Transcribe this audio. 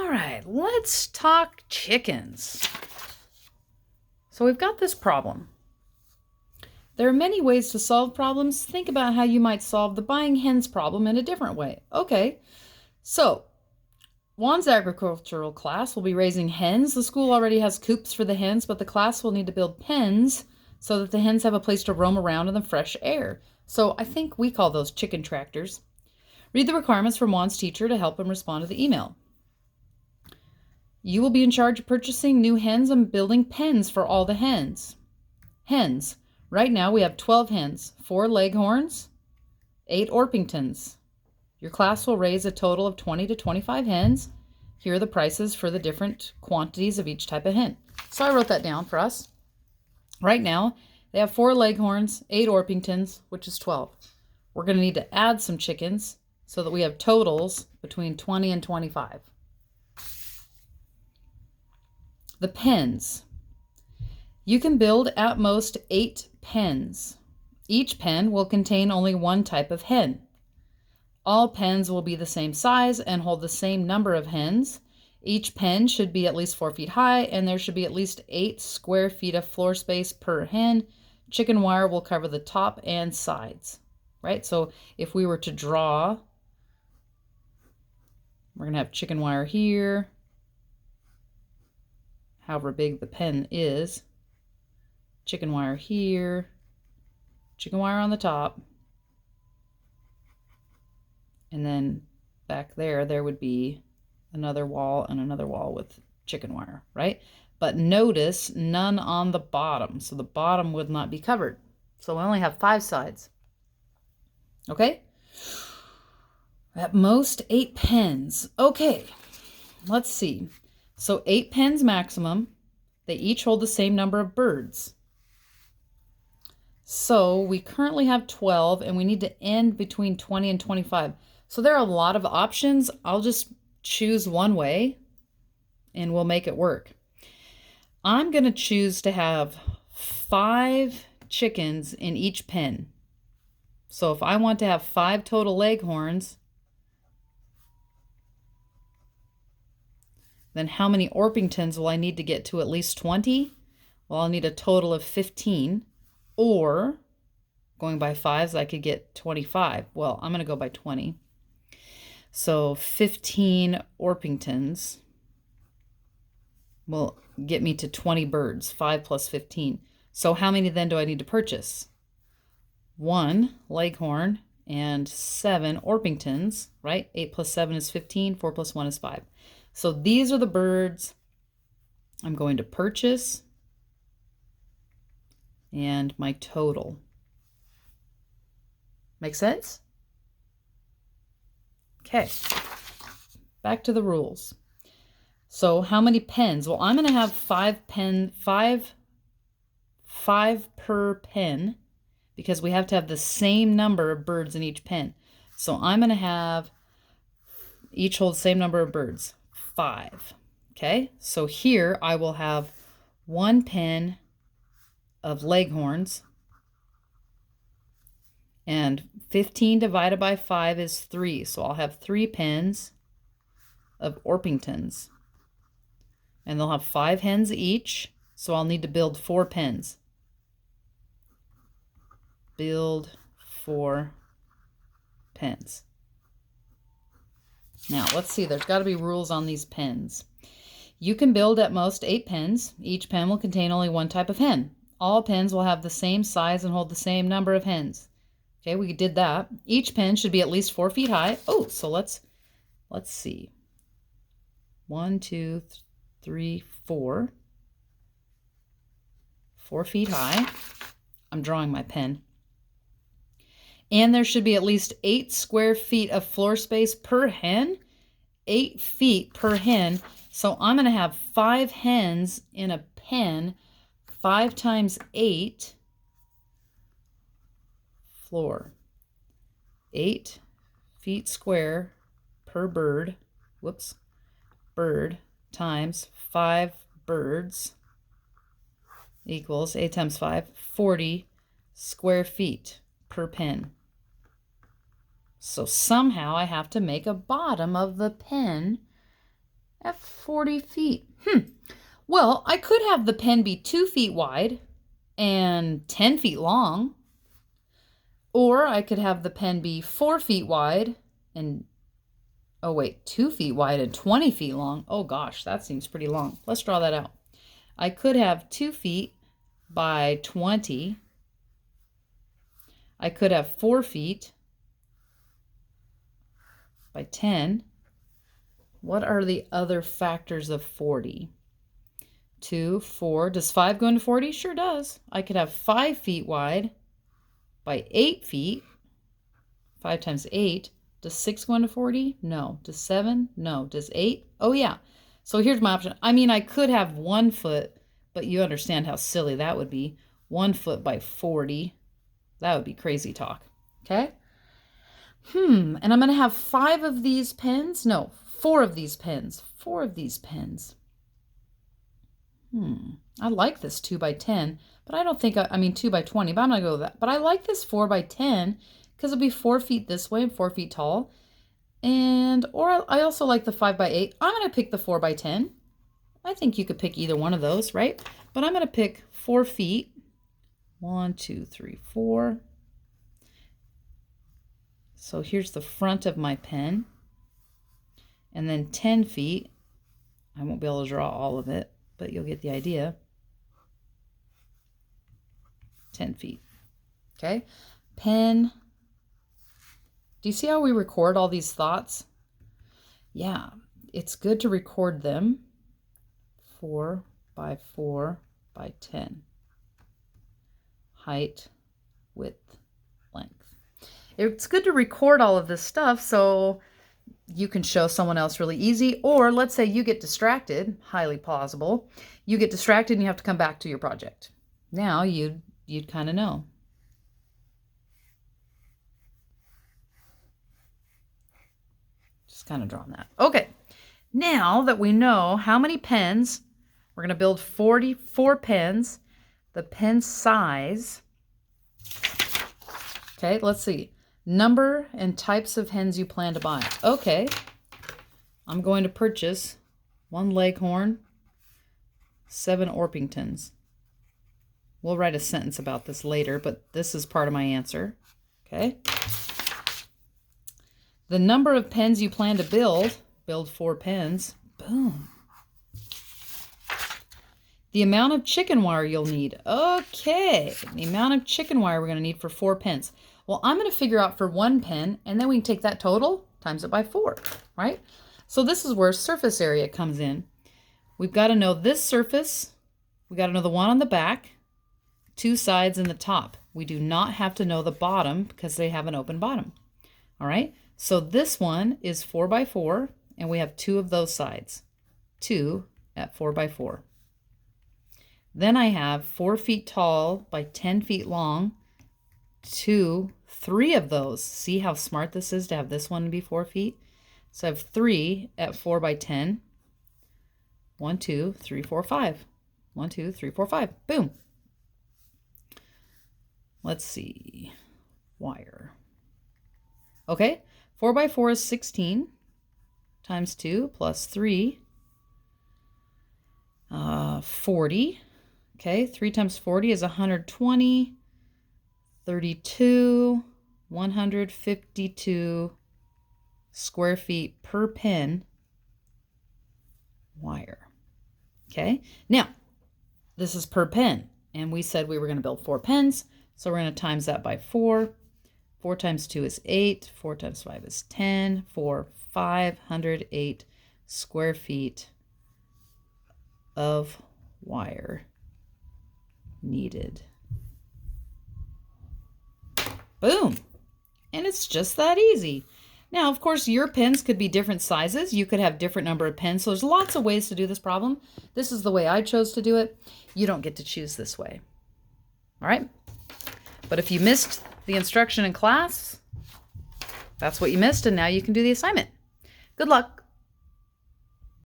All right, let's talk chickens. So we've got this problem. There are many ways to solve problems. Think about how you might solve the buying hens problem in a different way. Okay, so Juan's agricultural class will be raising hens. The school already has coops for the hens, but the class will need to build pens so that the hens have a place to roam around in the fresh air. So I think we call those chicken tractors. Read the requirements from Juan's teacher to help him respond to the email. You will be in charge of purchasing new hens and building pens for all the hens. Hens. Right now we have 12 hens, 4 leghorns, 8 Orpingtons. Your class will raise a total of 20 to 25 hens. Here are the prices for the different quantities of each type of hen. So I wrote that down for us. Right now, they have 4 leghorns, 8 Orpingtons, which is 12. We're going to need to add some chickens so that we have totals between 20 and 25. The pens. You can build at most 8 pens. Each pen will contain only one type of hen. All pens will be the same size and hold the same number of hens. Each pen should be at least 4 feet high, and there should be at least 8 square feet of floor space per hen. Chicken wire will cover the top and sides, right? So if we were to draw, we're going to have chicken wire here, however big the pen is, chicken wire here, chicken wire on the top, and then back there would be another wall and another wall with chicken wire, right? But notice none on the bottom, so the bottom would not be covered. So we only have 5 sides. Okay? At most 8 pens. Okay, let's see. So 8 pens maximum. They each hold the same number of birds. So we currently have 12, and we need to end between 20 and 25. So there are a lot of options. I'll just choose one way, and we'll make it work. I'm going to choose to have 5 chickens in each pen. So if I want to have 5 total leghorns, then how many Orpingtons will I need to get to at least 20? Well, I'll need a total of 15. Or, going by 5s, I could get 25. Well, I'm going to go by 20. So 15 Orpingtons will get me to 20 birds, 5 plus 15. So how many then do I need to purchase? 1 leghorn and 7 Orpingtons, right? 8 plus 7 is 15, 4 plus 1 is 5. So these are the birds I'm going to purchase and my total. Make sense? Okay, back to the rules. So how many pens? Well, I'm going to have 5 per pen, because we have to have the same number of birds in each pen. So I'm going to have each hold the same number of birds, 5. Okay, so here I will have 1 pen of leghorns, and 15 divided by 5 is 3. So I'll have 3 pens of Orpingtons, and they'll have 5 hens each. So I'll need to build 4 pens. Build 4 pens. Now, let's see. There's got to be rules on these pens. You can build at most 8 pens. Each pen will contain only one type of hen. All pens will have the same size and hold the same number of hens. Okay, we did that. Each pen should be at least 4 feet high. Oh, so let's see. 1, 2, 3, 4. 4 feet high. I'm drawing my pen. And there should be at least 8 square feet of floor space per hen. 8 feet per hen. So I'm going to have 5 hens in a pen. 5 times 8 floor. 8 feet square per bird. Whoops. Bird times 5 birds equals 8 times 5, 40 square feet per pen. So somehow I have to make a bottom of the pen at 40 feet. Well, I could have the pen be 2 feet wide and 10 feet long. Or I could have the pen be 4 feet wide and, 2 feet wide and 20 feet long. Oh gosh, that seems pretty long. Let's draw that out. I could have 2 feet by 20. I could have 4 feet by 10. What are the other factors of 40? 2, 4. Does 5 go into 40? Sure does. I could have 5 feet wide by 8 feet. 5 times 8. Does 6 go into 40? No. Does 7? No. Does 8? Oh, yeah. So here's my option. I mean, I could have 1 foot, but you understand how silly that would be. 1 foot by 40. That would be crazy talk. Okay? And I'm going to have 5 of these pens. No, 4 of these pens. 4 of these pens. I like this 2 by 10, but I don't think, I mean 2 by 20, but I'm not going to go with that. But I like this 4 by 10 because it'll be 4 feet this way and 4 feet tall. Or I also like the 5 by 8. I'm going to pick the 4 by 10. I think you could pick either one of those, right? But I'm going to pick 4 feet. 1, 2, 3, 4. So here's the front of my pen. And then 10 feet. I won't be able to draw all of it, but you'll get the idea. 10 feet. Okay? Pen. Do you see how we record all these thoughts? Yeah, it's good to record them. 4 by 4 by 10. Height, width, length. It's good to record all of this stuff so you can show someone else really easy. Or let's say you get distracted, highly plausible. You get distracted and you have to come back to your project. Now you'd kind of know. Just kind of drawing that. Okay, now that we know how many pens, we're going to build 44 pens. The pen size. Okay, let's see. Number and types of hens you plan to buy. Okay, I'm going to purchase 1 Leghorn, 7 Orpingtons. We'll write a sentence about this later, but this is part of my answer. Okay. The number of pens you plan to build 4 pens. Boom. The amount of chicken wire you'll need. Okay, the amount of chicken wire we're going to need for 4 pens. Well, I'm going to figure out for 1 pen, and then we can take that total, times it by 4, right? So this is where surface area comes in. We've got to know this surface. We've got to know the one on the back, 2 sides, and the top. We do not have to know the bottom because they have an open bottom. All right, so this one is 4 by 4, and we have 2 of those sides. 2 at 4 by 4. Then I have 4 feet tall by 10 feet long, 3 of those. See how smart this is to have this one be 4 feet? So I have 3 at 4 by 10. 1, 2, 3, 4, 5. 1, 2, 3, 4, 5. Boom. Let's see. Wire. Okay, 4 by 4 is 16 times 2 plus 3. 40. Okay, 3 times 40 is 120, 32, 152 square feet per pen wire. Okay, now this is per pen, and we said we were going to build 4 pens, so we're going to times that by 4. 4 times 2 is 8, 4 times 5 is 10, 508 square feet of wire needed. Boom. And it's just that easy. Now, of course, your pens could be different sizes. You could have different number of pens. So there's lots of ways to do this problem. This is the way I chose to do it. You don't get to choose this way. All right? But if you missed the instruction in class, that's what you missed, and now you can do the assignment. Good luck.